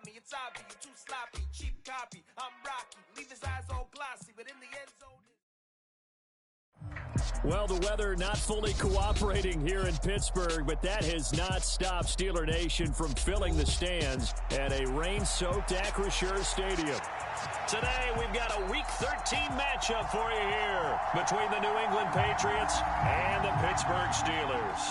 stop me. It's obvious, you're too sloppy, cheap copy. I'm Rocky, leave his eyes all glossy, but in the end zone. Well, the weather not fully cooperating here in Pittsburgh, but that has not stopped Steeler Nation from filling the stands at a rain-soaked Acrisure Stadium. Today, we've got a Week 13 matchup for you here between the New England Patriots and the Pittsburgh Steelers.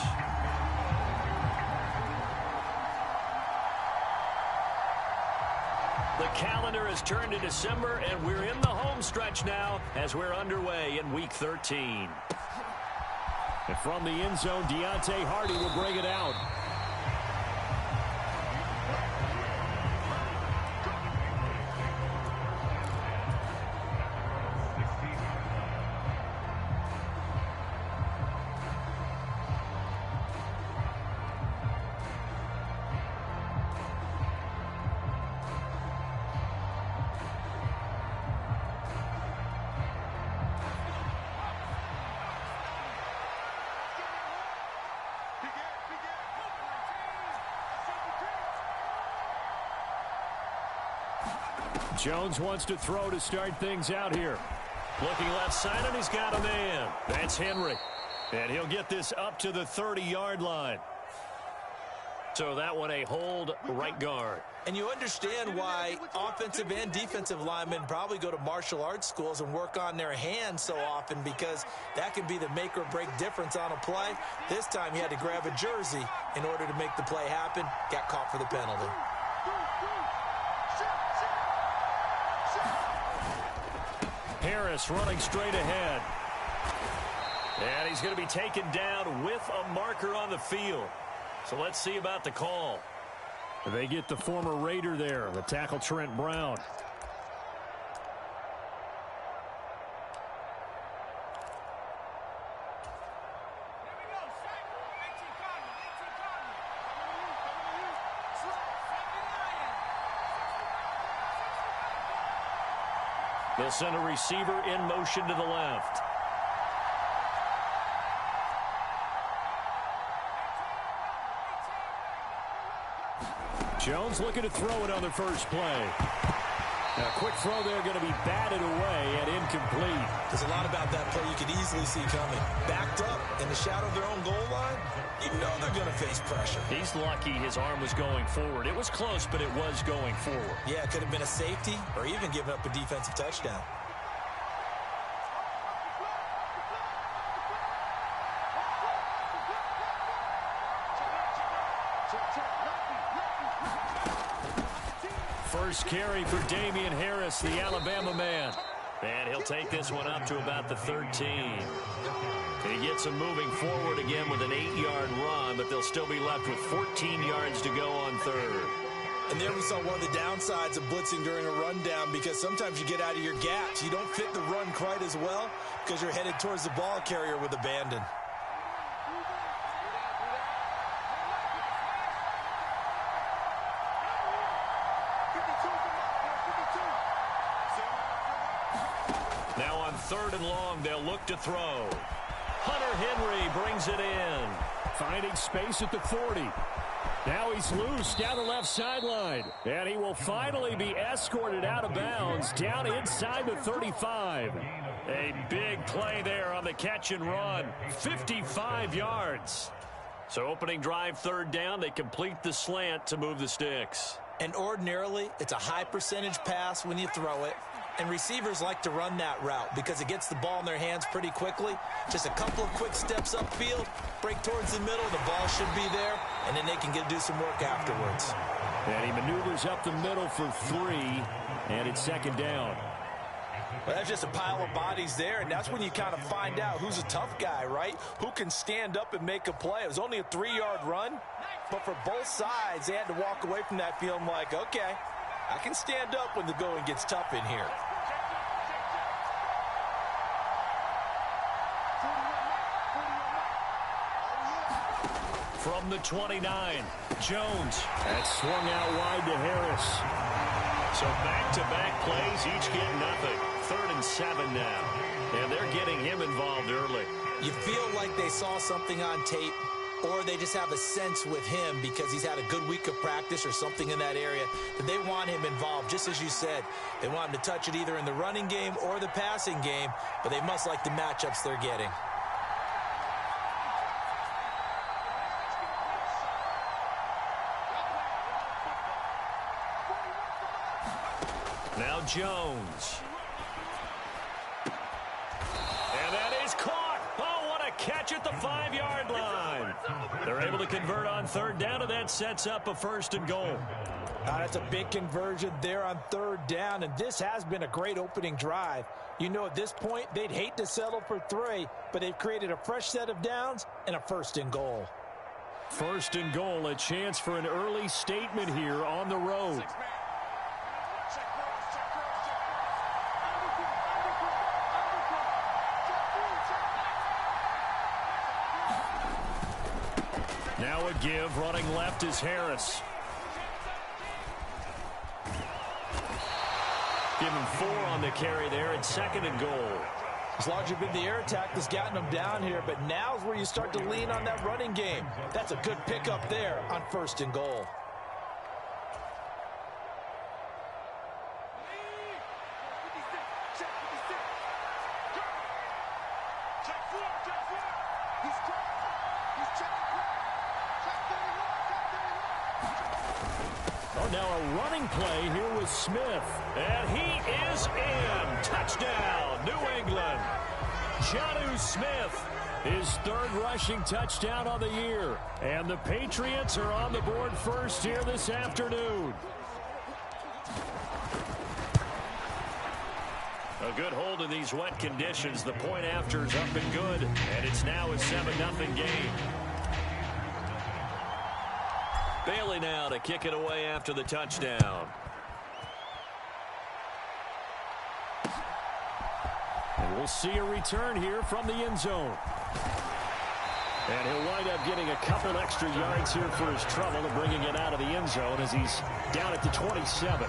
The calendar has turned to December, and we're in the home stretch now as we're underway in Week 13. And from the end zone, Deontay Hardy will bring it out. Jones wants to throw to start things out here. Looking left side, and he's got a man. That's Henry. And he'll get this up to the 30-yard line. So that one a hold right guard. And you understand why offensive and defensive linemen probably go to martial arts schools and work on their hands so often, because that can be the make or break difference on a play. This time he had to grab a jersey in order to make the play happen. Got caught for the penalty. Harris running straight ahead. And he's going to be taken down with a marker on the field. So let's see about the call. They get the former Raider there, the tackle Trent Brown. They'll send a receiver in motion to the left. Jones looking to throw it on the first play. Now, a quick throw there, going to be batted away and incomplete. There's a lot about that play you could easily see coming. Backed up in the shadow of their own goal line, you know they're going to face pressure. He's lucky his arm was going forward. It was close, but it was going forward. Yeah, it could have been a safety or even given up a defensive touchdown. First carry for Damian Harris, the Alabama man. And he'll take this one up to about the 13. He gets him moving forward again with an 8-yard run, but they'll still be left with 14 yards to go on third. And there we saw one of the downsides of blitzing during a rundown, because sometimes you get out of your gaps. You don't fit the run quite as well because you're headed towards the ball carrier with abandon. Now on third and long, they'll look to throw. Hunter Henry brings it in. Finding space at the 40. Now he's loose down the left sideline. And he will finally be escorted out of bounds down inside the 35. A big play there on the catch and run. 55 yards. So opening drive, third down, they complete the slant to move the sticks. And ordinarily, it's a high percentage pass when you throw it. And receivers like to run that route because it gets the ball in their hands pretty quickly. Just a couple of quick steps upfield, break towards the middle, the ball should be there, and then they can do some work afterwards. And he maneuvers up the middle for 3, and it's second down. Well, that's just a pile of bodies there, and that's when you kind of find out who's a tough guy, right? Who can stand up and make a play. It was only a 3-yard run, but for both sides, they had to walk away from that feeling like, okay, I can stand up when the going gets tough in here. From the 29, Jones. That's swung out wide to Harris. So back-to-back plays, each get nothing. 3rd and 7 now. And they're getting him involved early. You feel like they saw something on tape, or they just have a sense with him because he's had a good week of practice or something in that area that they want him involved. Just as you said, they want him to touch it either in the running game or the passing game, but they must like the matchups they're getting. Now Jones. And that is caught. Oh, what a catch at the 5-yard line. They're able to convert on third down, and that sets up a 1st and goal. That's a big conversion there on third down, and this has been a great opening drive. You know, at this point, they'd hate to settle for 3, but they've created a fresh set of downs and a 1st and goal. 1st and goal, a chance for an early statement here on the road. Now a give, running left is Harris. Give him 4 on the carry there, and 2nd and goal. As largely been the air attack that's gotten them down here, but now is where you start to lean on that running game. That's a good pickup there on 1st and goal. Now a running play here with Smith. And he is in. Touchdown, New England. Jonnu Smith, his 3rd rushing touchdown on the year. And the Patriots are on the board first here this afternoon. A good hold in these wet conditions. The point after is up and good. And it's now a 7-0 game. Bailey now to kick it away after the touchdown. And we'll see a return here from the end zone. And he'll wind up getting a couple extra yards here for his trouble and bringing it out of the end zone as he's down at the 27.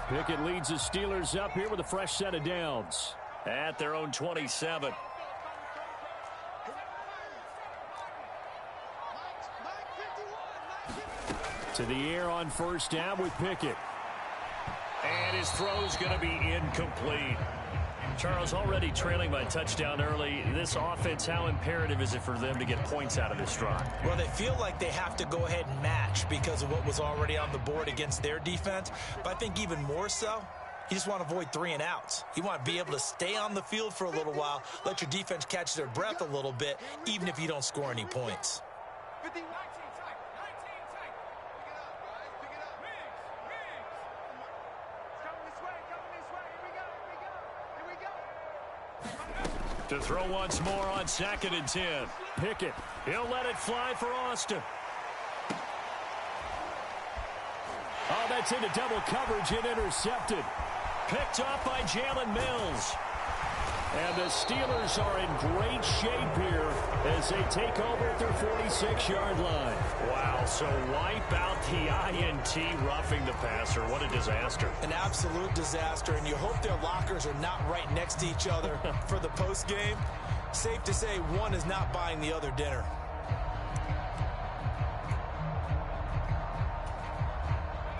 Pickett leads the Steelers up here with a fresh set of downs at their own 27. To the air on 1st down with Pickett. And his throw's going to be incomplete. Charles, already trailing by touchdown early. This offense, how imperative is it for them to get points out of this drive? Well, they feel like they have to go ahead and match because of what was already on the board against their defense. But I think even more so, you just want to avoid 3 and outs. You want to be able to stay on the field for a little while, let your defense catch their breath a little bit, even if you don't score any points. To throw once more on 2nd and 10. Pickett, he'll let it fly for Austin. Oh, that's into double coverage and intercepted. Picked off by Jalen Mills. And the Steelers are in great shape here as they take over at their 46-yard line. Wow, so wipe out the INT roughing the passer. What a disaster. An absolute disaster, and you hope their lockers are not right next to each other for the postgame. Safe to say one is not buying the other dinner.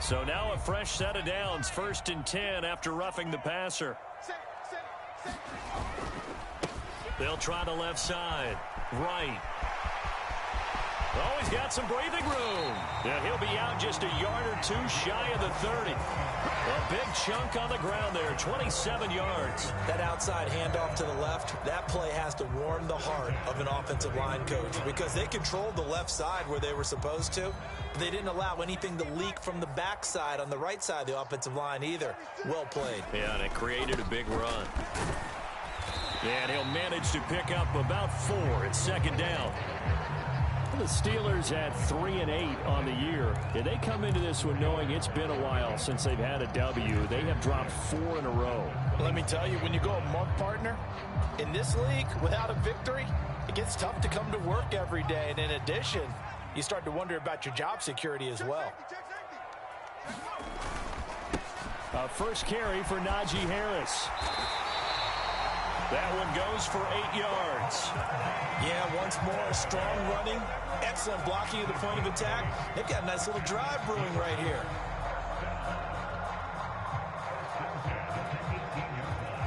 So now a fresh set of downs, 1st and 10 after roughing the passer. They'll try the left side. Right. Oh, he's got some breathing room. And he'll be out just a yard or 2 shy of the 30. A big chunk on the ground there, 27 yards. That outside handoff to the left, that play has to warm the heart of an offensive line coach because they controlled the left side where they were supposed to, but they didn't allow anything to leak from the backside on the right side of the offensive line either. Well played. Yeah, and it created a big run. And he'll manage to pick up about 4 at 2nd down. The Steelers at 3-8 on the year. And they come into this one knowing it's been a while since they've had a W. They have dropped 4 in a row. Let me tell you, when you go a month, partner, in this league without a victory, it gets tough to come to work every day. And in addition, you start to wonder about your job security as well. First carry for Najee Harris. That one goes for 8 yards. Yeah, once more, strong running, excellent blocking at the point of attack. They've got a nice little drive brewing right here.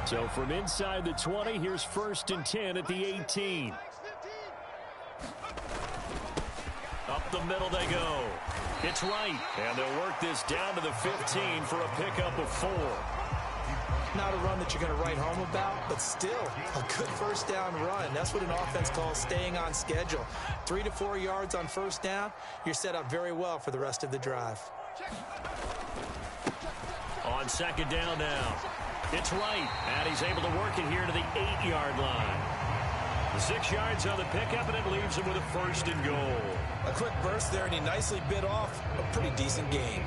So from inside the 20, here's 1st and 10 at the 18. Up the middle they go. It's right, and they'll work this down to the 15 for a pickup of 4. Not a run that you're going to write home about, but still a good first down run. That's what an offense calls staying on schedule. 3 to 4 yards on first down, you're set up very well for the rest of the drive. On 2nd down now. It's right, and he's able to work it here to the 8-yard line. 6 yards on the pickup, and it leaves him with a 1st and goal. A quick burst there, and he nicely bit off a pretty decent gain.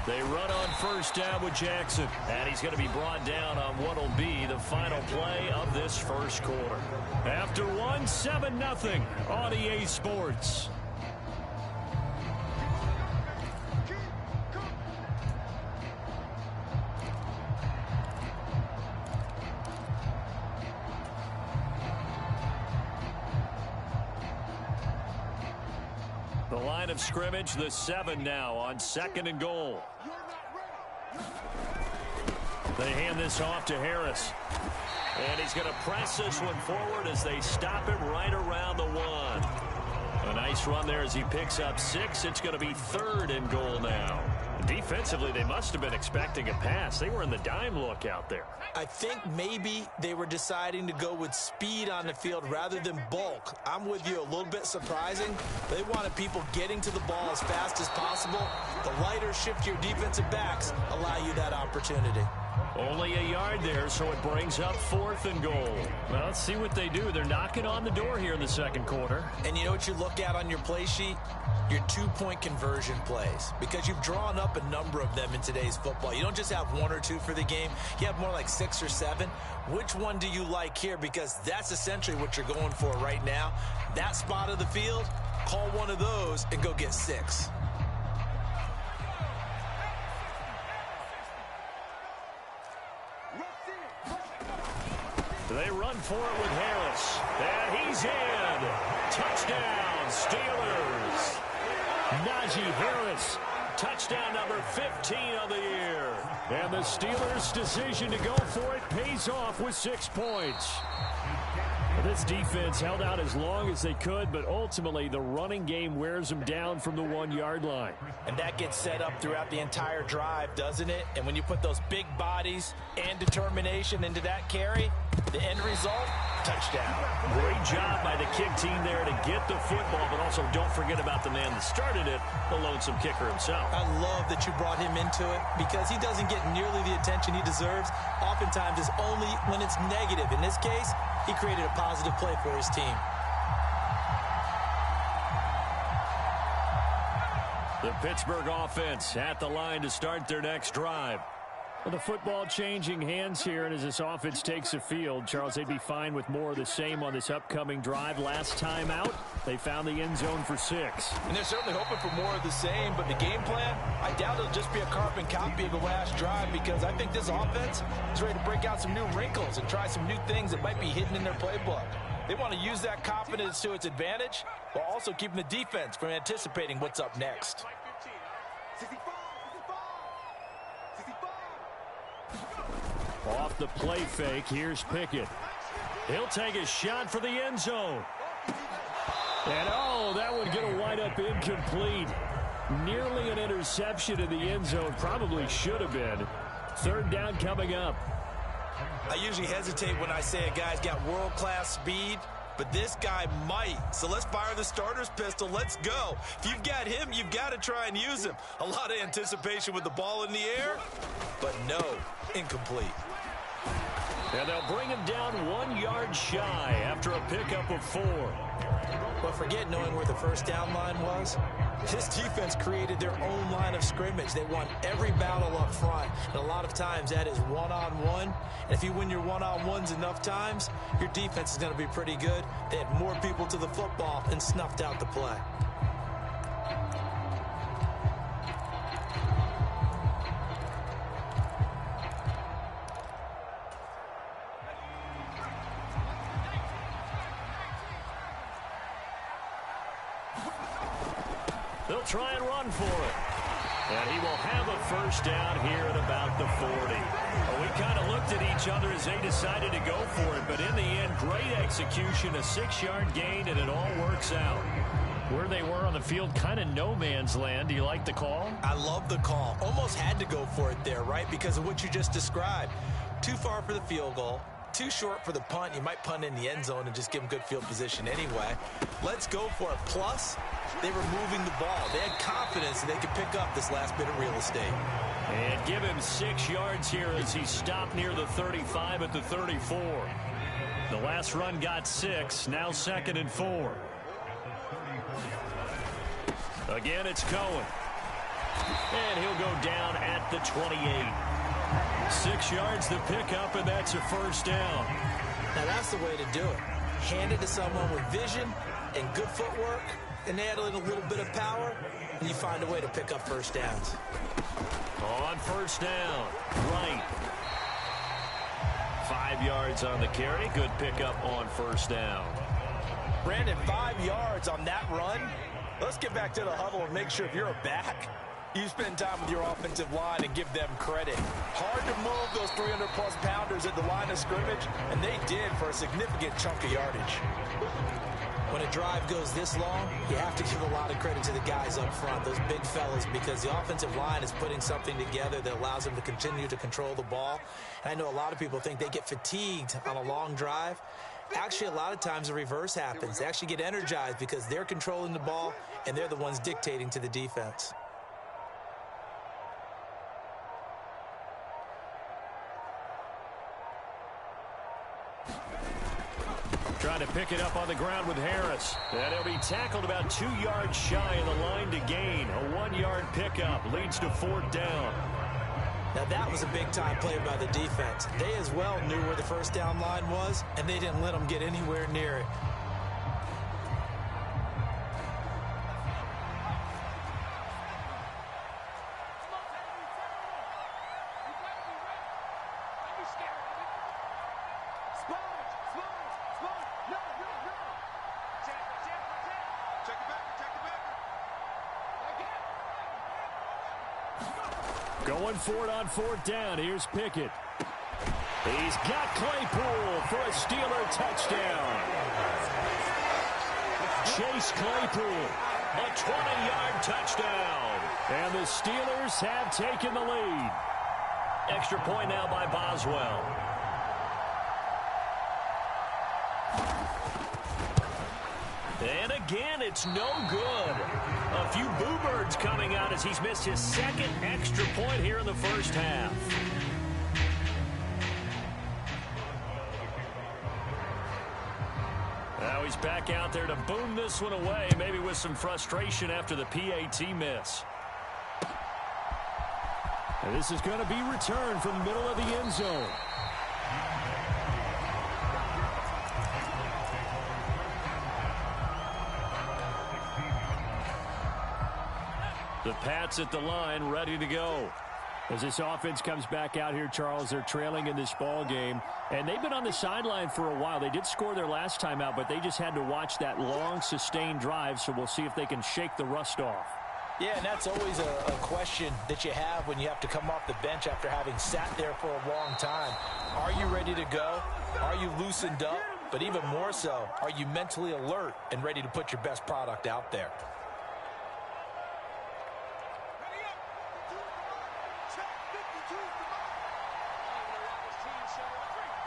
They run on 1st down with Jackson. And he's going to be brought down on what will be the final play of this first quarter. After 1, 7-0 on EA Sports. The line of scrimmage, the 7 now on 2nd and goal. They hand this off to Harris. And he's going to press this one forward as they stop him right around the 1. A nice run there as he picks up 6. It's going to be 3rd and goal now. Defensively, they must have been expecting a pass. They were in the dime look out there. I think maybe they were deciding to go with speed on the field rather than bulk. I'm with you, a little bit surprising. They wanted people getting to the ball as fast as possible. The lighter, shiftier defensive backs allow you that opportunity. Only a yard there, so it brings up 4th and goal. Well, let's see what they do. They're knocking on the door here in the 2nd quarter. And you know what you look at on your play sheet? Your 2-point conversion plays, because you've drawn up a number of them in today's football. You don't just have 1 or 2 for the game. You have more like 6 or 7. Which one do you like here? Because that's essentially what you're going for right now. That spot of the field, call one of those and go get 6. They run for it with Harris. And he's in. Touchdown, Steelers. Najee Harris, touchdown number 15 of the year. And the Steelers' decision to go for it pays off with 6 points. This defense held out as long as they could, but ultimately the running game wears them down from the 1-yard line. And that gets set up throughout the entire drive, doesn't it? And when you put those big bodies and determination into that carry, the end result, touchdown. Great job by the kick team there to get the football, but also don't forget about the man that started it, the lonesome kicker himself. I love that you brought him into it because he doesn't get nearly the attention he deserves. Oftentimes it's only when it's negative. In this case, he created a positive play for his team. The Pittsburgh offense at the line to start their next drive. Well, the football changing hands here, and as this offense takes the field, Charles, they'd be fine with more of the same on this upcoming drive. Last time out, they found the end zone for 6. And they're certainly hoping for more of the same, but the game plan, I doubt it'll just be a carbon copy of the last drive because I think this offense is ready to break out some new wrinkles and try some new things that might be hidden in their playbook. They want to use that confidence to its advantage while also keeping the defense from anticipating what's up next. Off the play fake, here's Pickett. He'll take a shot for the end zone. And oh, that one going to wind up incomplete. Nearly an interception in the end zone. Probably should have been. 3rd down coming up. I usually hesitate when I say a guy's got world-class speed, but this guy might. So let's fire the starter's pistol. Let's go. If you've got him, you've got to try and use him. A lot of anticipation with the ball in the air, but no, incomplete. And they'll bring him down 1 yard shy after a pickup of 4. But forget knowing where the first down line was. This defense created their own line of scrimmage. They won every battle up front. And a lot of times that is one-on-one. And if you win your one-on-ones enough times, your defense is going to be pretty good. They had more people to the football and snuffed out the play. They'll try and run for it. And he will have a first down here at about the 40. Well, we kind of looked at each other as they decided to go for it, but in the end, great execution, a 6-yard gain, and it all works out. Where they were on the field, kind of no man's land. Do you like the call? I love the call. Almost had to go for it there, right, because of what you just described. Too far for the field goal. Too short for the punt. You might punt in the end zone and just give them good field position anyway. Let's go for it. Plus, they were moving the ball. They had confidence that they could pick up this last bit of real estate. And give him 6 yards here as he stopped near the 35 at the 34. The last run got 6. Now 2nd and 4. Again, it's Cohen. And he'll go down at the 28. 6 yards the pickup, and that's a first down. Now that's the way to do it. Hand it to someone with vision and good footwork, and add in a little bit of power, and you find a way to pick up first downs. On first down, right. 5 yards on the carry. Good pickup on first down. Brandon, 5 yards on that run. Let's get back to the huddle and make sure if you're a back, you spend time with your offensive line and give them credit. Hard to move those 300-plus pounders at the line of scrimmage, and they did for a significant chunk of yardage. When a drive goes this long, you have to give a lot of credit to the guys up front, those big fellas, because the offensive line is putting something together that allows them to continue to control the ball. And I know a lot of people think they get fatigued on a long drive. Actually, a lot of times the reverse happens. They actually get energized because they're controlling the ball, and they're the ones dictating to the defense. Trying to pick it up on the ground with Harris. And he'll be tackled about 2 yards shy of the line to gain. A 1-yard pickup leads to 4th down. Now that was a big-time play by the defense. They as well knew where the first down line was, and they didn't let them get anywhere near it. Going for it on 4th down. Here's Pickett. He's got Claypool for a Steeler touchdown. Chase Claypool, a 20-yard touchdown. And the Steelers have taken the lead. Extra point now by Boswell. And again, it's no good. A few boo birds coming out as he's missed his 2nd extra point here in the first half. Now he's back out there to boom this one away, maybe with some frustration after the PAT miss. And this is going to be returned from the middle of the end zone. The Pats at the line, ready to go. As this offense comes back out here, Charles, they're trailing in this ball game. And they've been on the sideline for a while. They did score their last time out, but they just had to watch that long, sustained drive, so we'll see if they can shake the rust off. Yeah, and that's always a question that you have when you have to come off the bench after having sat there for a long time. Are you ready to go? Are you loosened up? But even more so, are you mentally alert and ready to put your best product out there?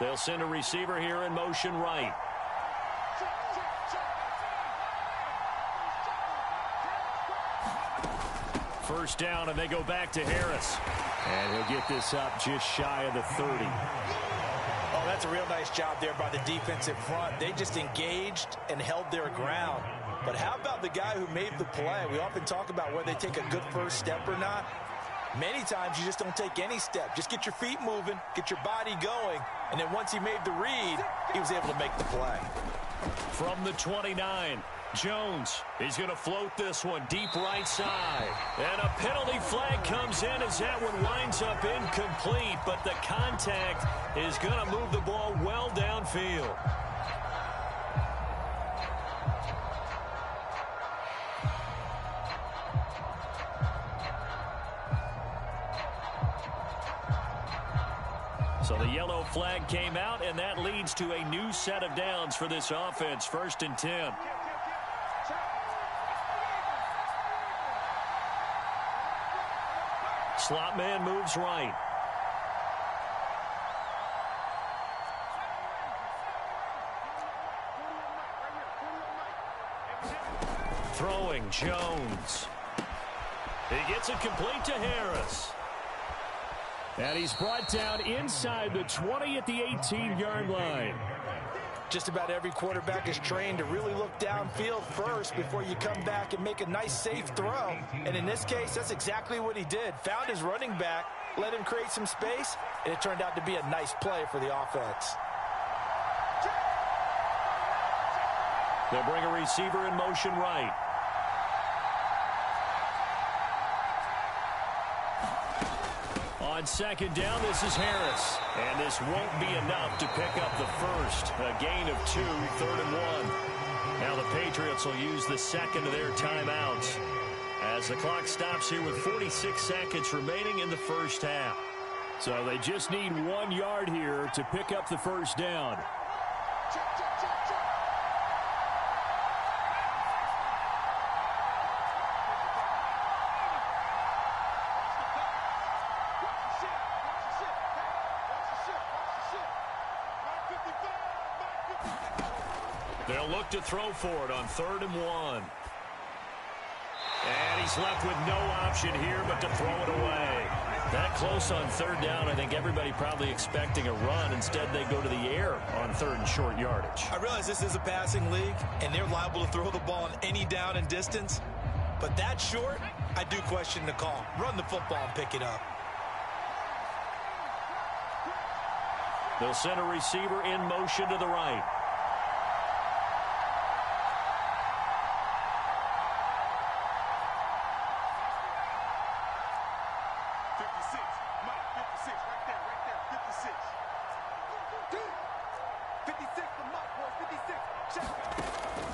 They'll send a receiver here in motion right. first down, and they go back to Harris. And he'll get this up just shy of the 30. Oh, that's a real nice job there by the defensive front. They just engaged and held their ground. But how about the guy who made the play? We often talk about whether they take a good first step or not. Many times you just don't take any step. Just get your feet moving, get your body going, and then once he made the read, he was able to make the play. From the 29, Jones is going to float this one deep right side. And a penalty flag comes in as that one winds up incomplete, but the contact is going to move the ball well downfield. So the yellow flag came out, and that leads to a new set of downs for this offense. 1st and 10. Slot man moves right. Throwing Jones. He gets it complete to Harris. And he's brought down inside the 20 at the 18-yard line. Just about every quarterback is trained to really look downfield first before you come back and make a nice, safe throw. And in this case, that's exactly what he did. Found his running back, let him create some space, and it turned out to be a nice play for the offense. They'll bring a receiver in motion right. On 2nd down, this is Harris. And this won't be enough to pick up the first. A gain of 2, 3rd and 1. Now the Patriots will use the second of their timeouts as the clock stops here with 46 seconds remaining in the first half. So they just need 1 yard here to pick up the first down. They'll look to throw for it on 3rd and 1. And he's left with no option here but to throw it away. That close on 3rd down, I think everybody probably expecting a run. Instead, they go to the air on 3rd and short yardage. I realize this is a passing league, and they're liable to throw the ball on any down and distance. But that short, I do question the call. Run the football and pick it up. They'll send a receiver in motion to the right.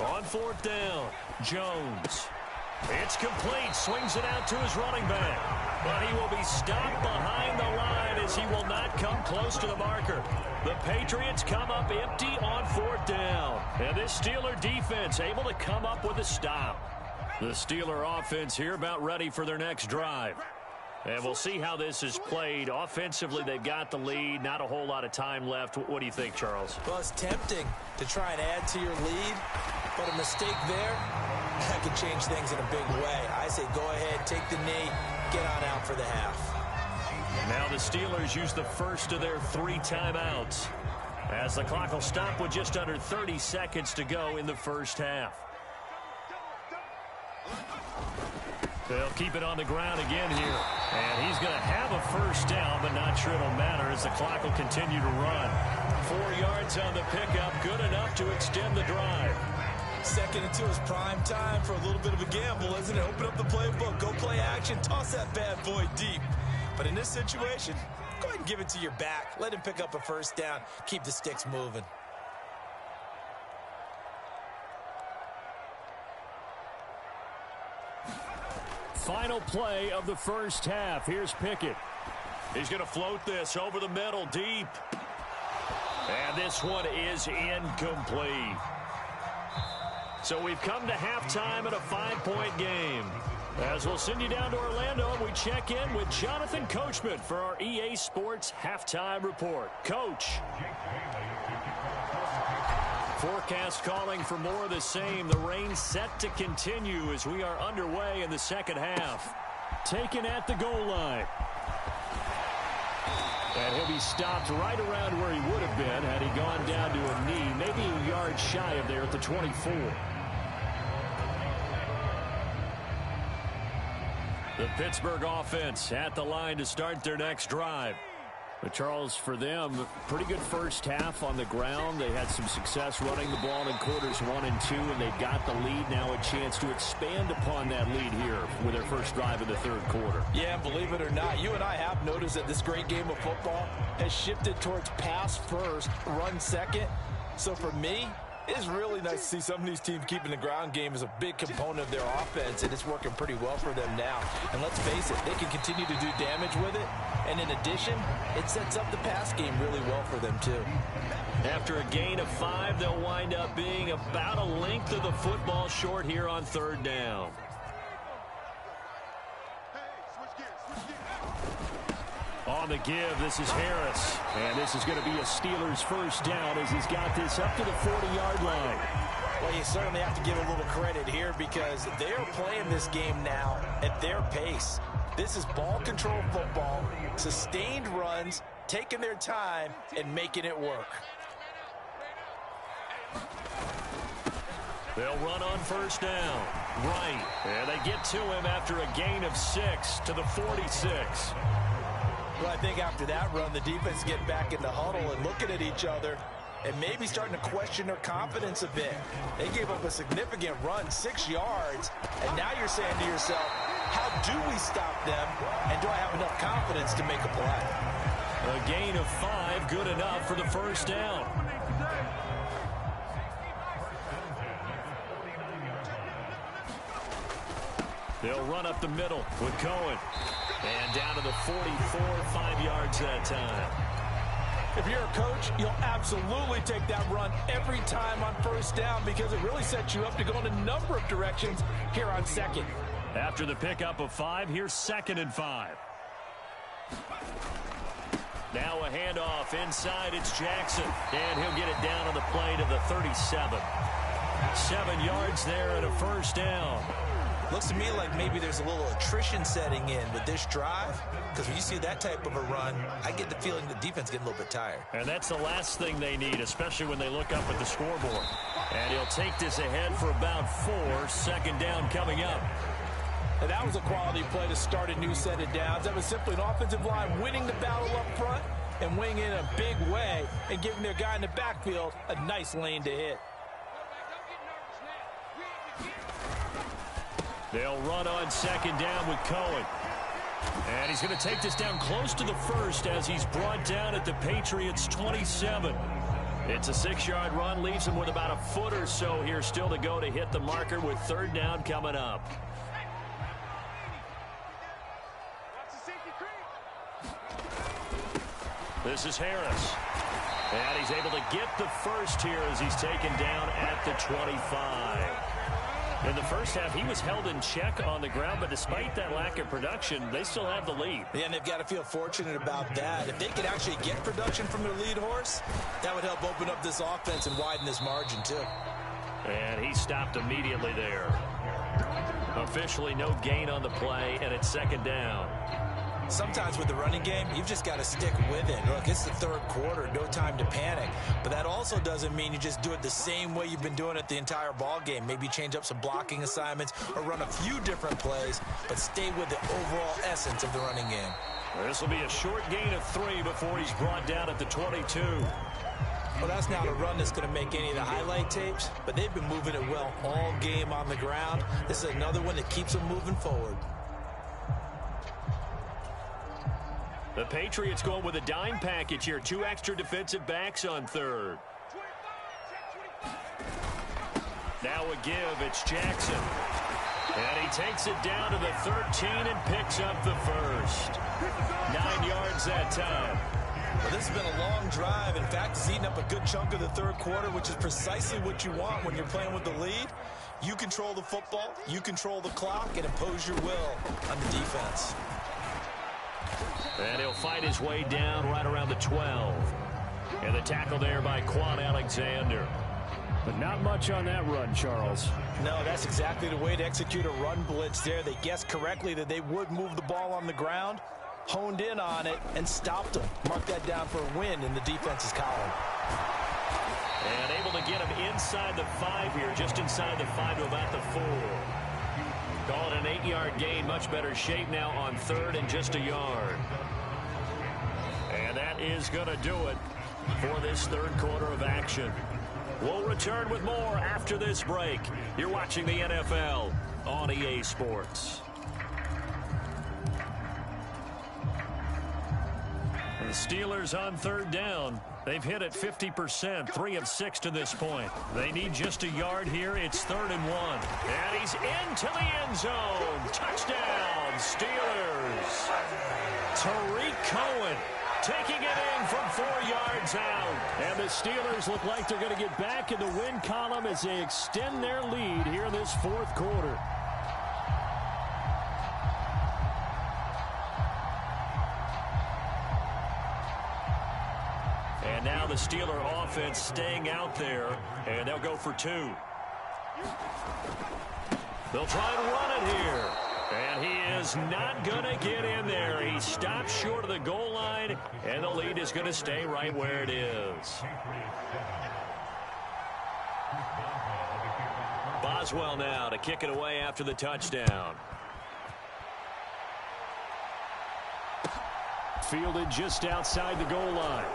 On 4th down, Jones. It's complete. Swings it out to his running back. But he will be stopped behind the line as he will not come close to the marker. The Patriots come up empty on 4th down. And this Steeler defense able to come up with a stop. The Steeler offense here about ready for their next drive. And we'll see how this is played. Offensively, they've got the lead. Not a whole lot of time left. What do you think, Charles? Well, it's tempting to try and add to your lead, but a mistake there, that could change things in a big way. I say go ahead, take the knee, get on out for the half. Now the Steelers use the first of their 3 timeouts as the clock will stop with just under 30 seconds to go in the first half. They'll keep it on the ground again here. And he's going to have a first down, but not sure it'll matter as the clock will continue to run. 4 yards on the pickup, good enough to extend the drive. 2nd and 2 is prime time for a little bit of a gamble, isn't it? Open up the playbook, go play action, toss that bad boy deep. But in this situation, go ahead and give it to your back. Let him pick up a first down, keep the sticks moving. Final play of the first half. Here's Pickett. He's going to float this over the middle deep. And this one is incomplete. So we've come to halftime at a 5-point game. As we'll send you down to Orlando, and we check in with Jonathan Coachman for our EA Sports Halftime Report. Coach. Forecast calling for more of the same. The rain set to continue as we are underway in the second half. taken at the goal line. And he'll be stopped right around where he would have been had he gone down to a knee, maybe a yard shy of there at the 24. The Pittsburgh offense at the line to start their next drive. But Charles, for them, pretty good first half on the ground. They had some success running the ball in quarters 1 and 2, and they've got the lead. Now a chance to expand upon that lead here with their first drive in the third quarter. Yeah, believe it or not, you and I have noticed that this great game of football has shifted towards pass first, run second. So for me, it's really nice to see some of these teams keeping the ground game as a big component of their offense, and it's working pretty well for them now. And let's face it, they can continue to do damage with it. And in addition, it sets up the pass game really well for them, too. After a gain of 5, they'll wind up being about a length of the football short here on third down. On the give, this is Harris. And this is going to be a Steelers first down as he's got this up to the 40-yard line. Well, you certainly have to give a little credit here because they're playing this game now at their pace. This is ball control football, sustained runs, taking their time, and making it work. They'll run on first down. Right. And they get to him after a gain of 6 to the 46. Well, I think after that run, the defense get back in the huddle and looking at each other and maybe starting to question their confidence a bit. They gave up a significant run, 6 yards, and now you're saying to yourself, how do we stop them, and do I have enough confidence to make a play? A gain of 5, good enough for the first down. They'll run up the middle with Cohen. And down to the 44, 5 yards that time. If you're a coach, you'll absolutely take that run every time on first down because it really sets you up to go in a number of directions here on second. After the pickup of 5, here's 2nd and 5. Now a handoff inside, it's Jackson. And he'll get it down on the play to the 37. 7 yards there and a first down. Looks to me like maybe there's a little attrition setting in with this drive, because when you see that type of a run, I get the feeling the defense getting a little bit tired. And that's the last thing they need, especially when they look up at the scoreboard. And he'll take this ahead for about 4, 2nd down coming up. And that was a quality play to start a new set of downs. That was simply an offensive line winning the battle up front and winning in a big way and giving their guy in the backfield a nice lane to hit. They'll run on 2nd down with Cohen. And he's going to take this down close to the first as he's brought down at the Patriots' 27. It's a 6-yard run, leaves him with about a foot or so here still to go to hit the marker with 3rd down coming up. This is Harris. And he's able to get the first here as he's taken down at the 25. In the first half, he was held in check on the ground, but despite that lack of production, they still have the lead. Yeah, and they've got to feel fortunate about that. If they could actually get production from their lead horse, that would help open up this offense and widen this margin, too. And he stopped immediately there. Officially no gain on the play, and it's 2nd down. Sometimes with the running game, you've just got to stick with it. Look, it's the 3rd quarter, no time to panic. But that also doesn't mean you just do it the same way you've been doing it the entire ball game. Maybe change up some blocking assignments or run a few different plays, but stay with the overall essence of the running game. This will be a short gain of 3 before he's brought down at the 22. Well, that's not a run that's going to make any of the highlight tapes, but they've been moving it well all game on the ground. This is another one that keeps them moving forward. The Patriots going with a dime package here. 2 extra defensive backs on 3rd. Now a give. It's Jackson. And he takes it down to the 13 and picks up the first. 9 yards that time. Well, this has been a long drive. In fact, it's eaten up a good chunk of the 3rd quarter, which is precisely what you want when you're playing with the lead. You control the football, you control the clock, and impose your will on the defense. And he'll fight his way down right around the 12. And the tackle there by Quan Alexander. But not much on that run, Charles. No, that's exactly the way to execute a run blitz there. They guessed correctly that they would move the ball on the ground, honed in on it, and stopped them. Mark that down for a win in the defense's column. And able to get him inside the 5 here, just inside the 5 to about the 4. Call it an 8-yard gain, much better shape now on 3rd and just a yard. And that is going to do it for this 3rd quarter of action. We'll return with more after this break. You're watching the NFL on EA Sports. The Steelers on 3rd down. They've hit it 50%, 3 of 6 to this point. They need just a yard here. It's 3rd and 1. And he's into the end zone. Touchdown, Steelers. Tariq Cohen taking it in from 4 yards out. And the Steelers look like they're going to get back in the win column as they extend their lead here in this 4th quarter. And now the Steeler offense staying out there, and they'll go for 2. They'll try and run it here. And he is not going to get in there. He stops short of the goal line, and the lead is going to stay right where it is. Boswell now to kick it away after the touchdown. Fielded just outside the goal line.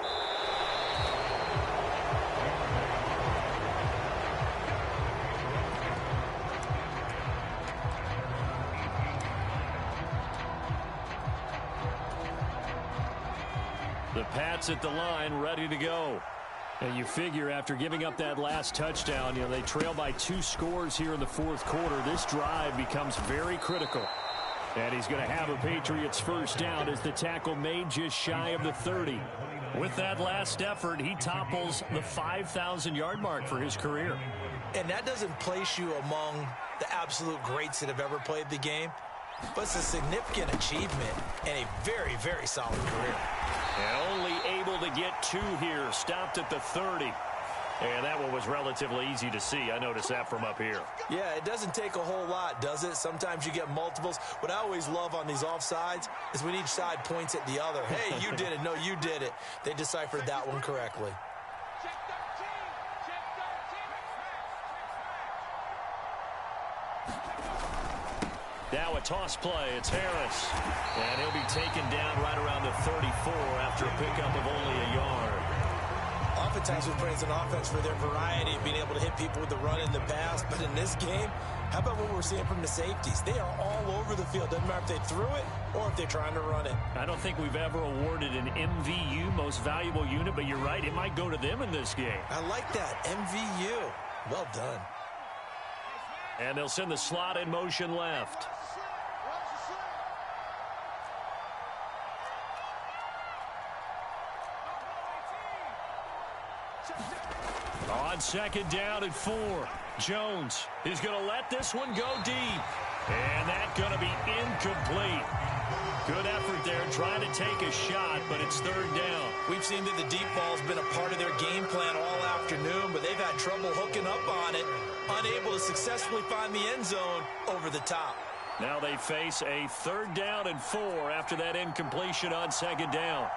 The Pats at the line, ready to go. And you figure after giving up that last touchdown, they trail by 2 scores here in the 4th quarter. This drive becomes very critical. And he's going to have a Patriots first down as the tackle made just shy of the 30. With that last effort, he topples the 5,000-yard mark for his career. And that doesn't place you among the absolute greats that have ever played the game, but it's a significant achievement and a very, very solid career. And only able to get 2 here, stopped at the 30. And that one was relatively easy to see. I noticed that from up here. Yeah, it doesn't take a whole lot, does it? Sometimes you get multiples. What I always love on these offsides is when each side points at the other. Hey, you did it. No, you did it. They deciphered that one correctly. Now a toss play. It's Harris. And he'll be taken down right around the 34 after a pickup of only a yard. Oftentimes we praise an offense for their variety of being able to hit people with the run in the pass. But in this game, how about what we're seeing from the safeties? They are all over the field. Doesn't matter if they threw it or if they're trying to run it. I don't think we've ever awarded an MVU, most valuable unit, but you're right. It might go to them in this game. I like that. MVU. Well done. And they'll send the slot in motion left. On 2nd down and 4, Jones is going to let this one go deep. And that's going to be incomplete. Good effort there trying to take a shot, but it's 3rd down. We've seen that the deep ball has been a part of their game plan all afternoon, but they've had trouble hooking up on it, unable to successfully find the end zone over the top. Now they face a 3rd down and 4 after that incompletion on 2nd down.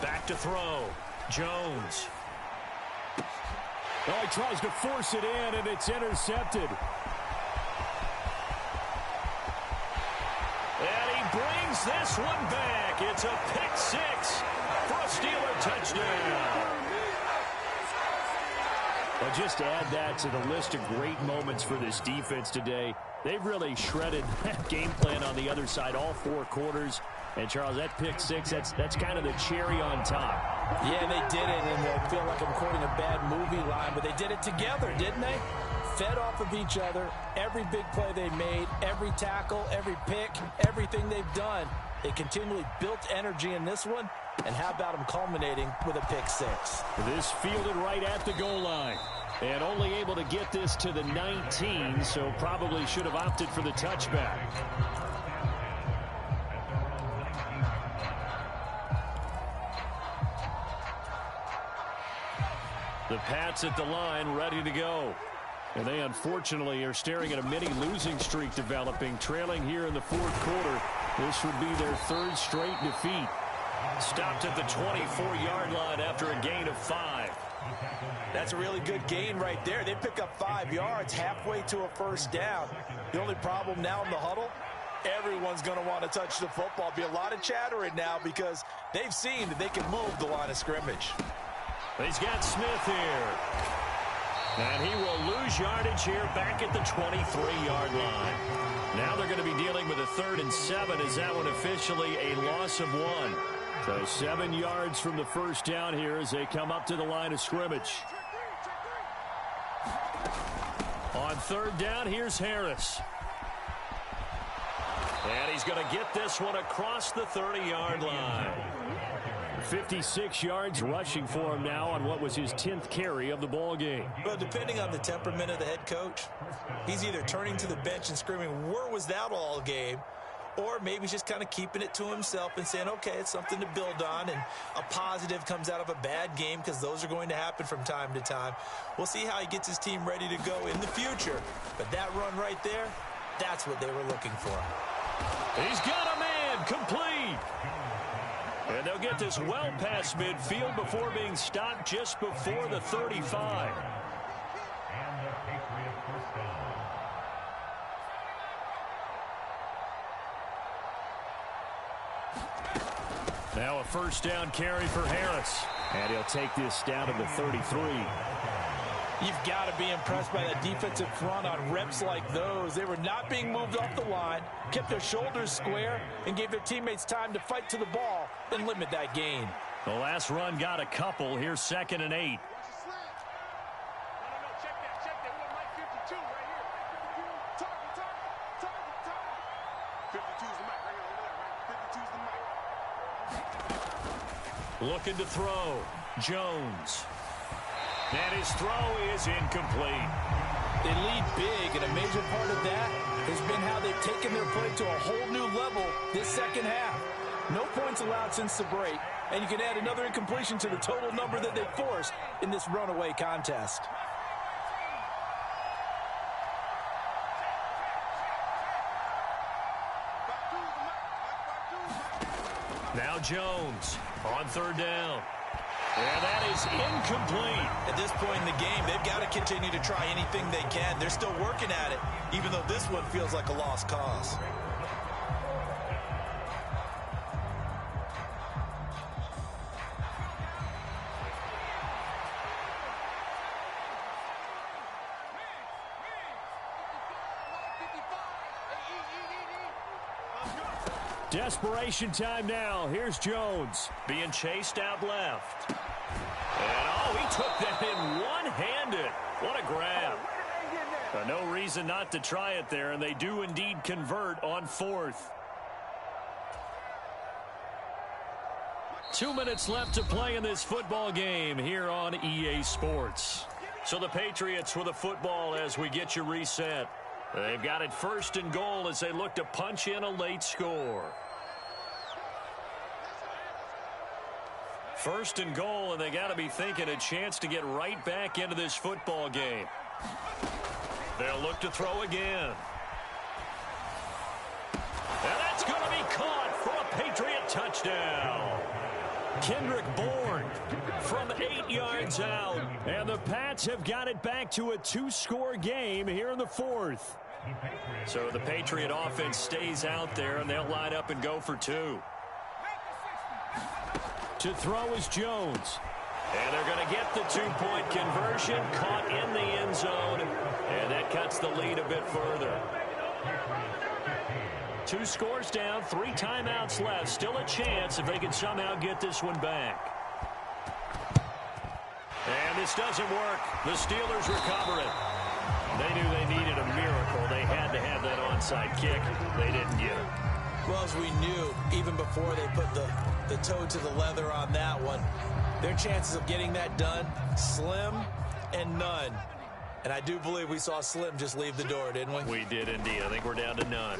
Back to throw. Jones. Oh, he tries to force it in, and it's intercepted. And he brings this one back. It's a pick 6 for a Steeler touchdown. Well, just to add that to the list of great moments for this defense today, they've really shredded that game plan on the other side all 4 quarters. And, Charles, that pick 6, that's kind of the cherry on top. Yeah, they did it, and I feel like I'm quoting a bad movie line, but they did it together, didn't they? Fed off of each other, every big play they made, every tackle, every pick, everything they've done. They continually built energy in this one, and how about them culminating with a pick 6? This fielded right at the goal line. And only able to get this to the 19, so probably should have opted for the touchback. The Pats at the line, ready to go. And they unfortunately are staring at a mini losing streak developing, trailing here in the fourth quarter. This would be their third straight defeat. Stopped at the 24-yard line after a gain of 5. That's a really good gain right there. They pick up 5 yards halfway to a first down. The only problem now in the huddle, everyone's going to want to touch the football. Be a lot of chattering now because they've seen that they can move the line of scrimmage. He's got Smith here. And he will lose yardage here back at the 23-yard line. Now they're going to be dealing with a 3rd and 7. Is that one officially a loss of 1? So 7 yards from the first down here as they come up to the line of scrimmage. On 3rd down, here's Harris. And he's going to get this one across the 30-yard line. 56 yards rushing for him now on what was his 10th carry of the ball game. Well, depending on the temperament of the head coach, he's either turning to the bench and screaming, "Where was that all game?" Or maybe he's just kind of keeping it to himself and saying, okay, it's something to build on, and a positive comes out of a bad game because those are going to happen from time to time. We'll see how he gets his team ready to go in the future. But that run right there, that's what they were looking for. He's got a man, complete. And they'll get this well past midfield before being stopped just before the 35. Now a first down carry for Harris. And he'll take this down to the 33. You've got to be impressed by that defensive front on reps like those. They were not being moved off the line, kept their shoulders square, and gave their teammates time to fight to the ball and limit that gain. The last run got a couple. Here's 2nd and 8. Looking to throw. Jones. And his throw is incomplete. They lead big, and a major part of that has been how they've taken their play to a whole new level this second half. No points allowed since the break, and you can add another incompletion to the total number that they forced in this runaway contest. Now Jones on 3rd down. And that is incomplete. At this point in the game, they've got to continue to try anything they can. They're still working at it, even though this one feels like a lost cause. Desperation time now. Here's Jones being chased out left. And, oh, he took that in one-handed. What a grab. No reason not to try it there, and they do indeed convert on 4th. 2 minutes left to play in this football game here on EA Sports. So the Patriots with the football as we get you reset. They've got it 1st and goal as they look to punch in a late score. 1st and goal, and they got to be thinking a chance to get right back into this football game. They'll look to throw again. And that's going to be caught for a Patriot touchdown. Kendrick Bourne from 8 yards out. And the Pats have got it back to a 2-score game here in the 4th. So the Patriot offense stays out there, and they'll line up and go for 2. To throw is Jones. And they're going to get the 2-point conversion, caught in the end zone, and that cuts the lead a bit further. 2 scores down, 3 timeouts left. Still a chance if they can somehow get this one back. And this doesn't work. The Steelers recover it. They knew they needed a miracle. They had to have that onside kick. They didn't get it. Well, as we knew, even before they put the toe to the leather on that one, their chances of getting that done, slim and none. And I do believe we saw Slim just leave the door, didn't we? We did indeed. I think we're down to none.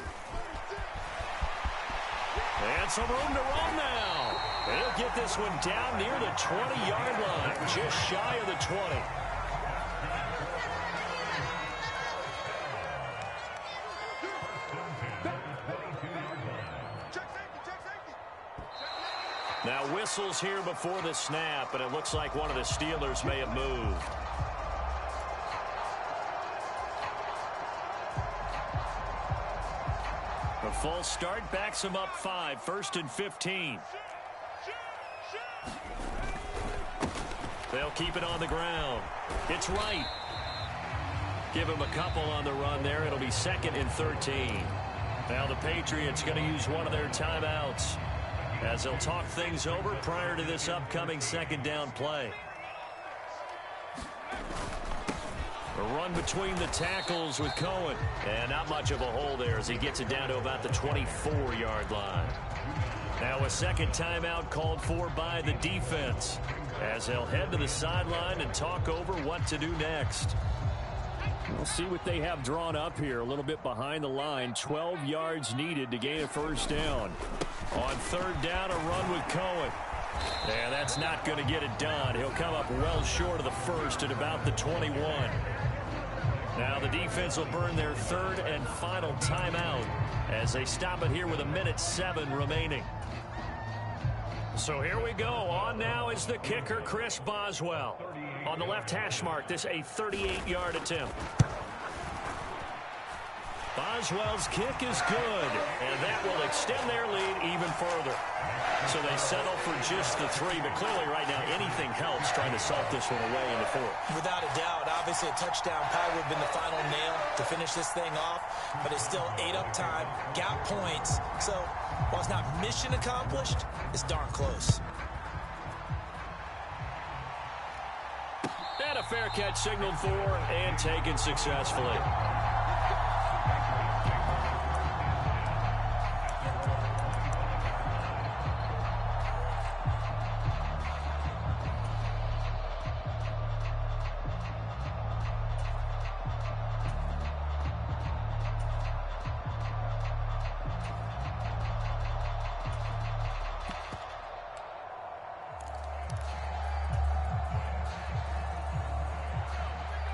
And some room to run now. He'll get this one down near the 20-yard line, just shy of the 20. Now whistles here before the snap, and it looks like one of the Steelers may have moved. A false start backs him up 5, 1st and 15. They'll keep it on the ground. It's right. Give him a couple on the run there. It'll be 2nd and 13. Now the Patriots going to use one of their timeouts as they'll talk things over prior to this upcoming 2nd down play. A run between the tackles with Cohen. And not much of a hole there as he gets it down to about the 24-yard line. Now a 2nd timeout called for by the defense as they'll head to the sideline and talk over what to do next. We'll see what they have drawn up here. A little bit behind the line. 12 yards needed to gain a 1st down. On 3rd down, a run with Cohen. And that's not going to get it done. He'll come up well short of the 1st at about the 21. Now the defense will burn their 3rd and final timeout as they stop it here with 1:07 remaining. So here we go. On now is the kicker, Chris Boswell. On the left hash mark, this a 38-yard attempt. Boswell's kick is good, and that will extend their lead even further. So they settle for just the 3, but clearly right now anything helps trying to salt this one away in the 4th. Without a doubt, obviously a touchdown probably would have been the final nail to finish this thing off, but it's still 8 up time, got points. So while it's not mission accomplished, it's darn close. And a fair catch signaled for and taken successfully.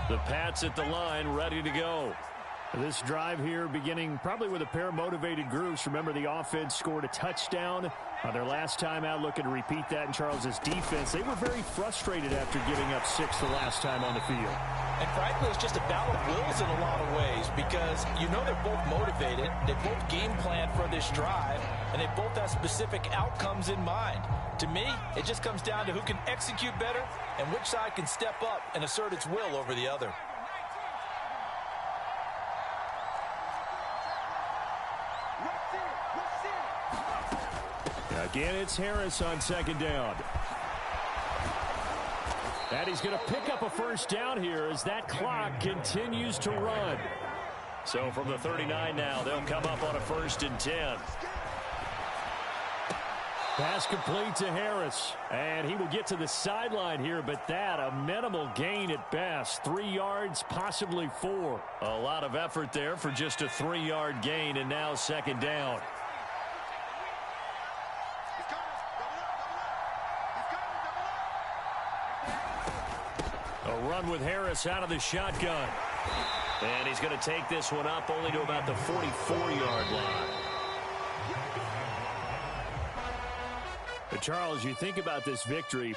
The Pats at the line, ready to go. This drive here beginning probably with a pair of motivated groups. Remember, the offense scored a touchdown on their last time out, looking to repeat that in Charles's defense. They were very frustrated after giving up 6 the last time on the field. And frankly, it's just a battle of wills in a lot of ways because you know they're both motivated, they both game plan for this drive, and they both have specific outcomes in mind. To me, it just comes down to who can execute better and which side can step up and assert its will over the other. Again, it's Harris on 2nd down. And he's going to pick up a 1st down here as that clock continues to run. So from the 39 now, they'll come up on a 1st and 10. Pass complete to Harris, and he will get to the sideline here, but that a minimal gain at best. 3 yards, possibly 4. A lot of effort there for just a 3-yard gain, and now 2nd down. A run with Harris out of the shotgun. And he's going to take this one up only to about the 44-yard line. But Charles, you think about this victory.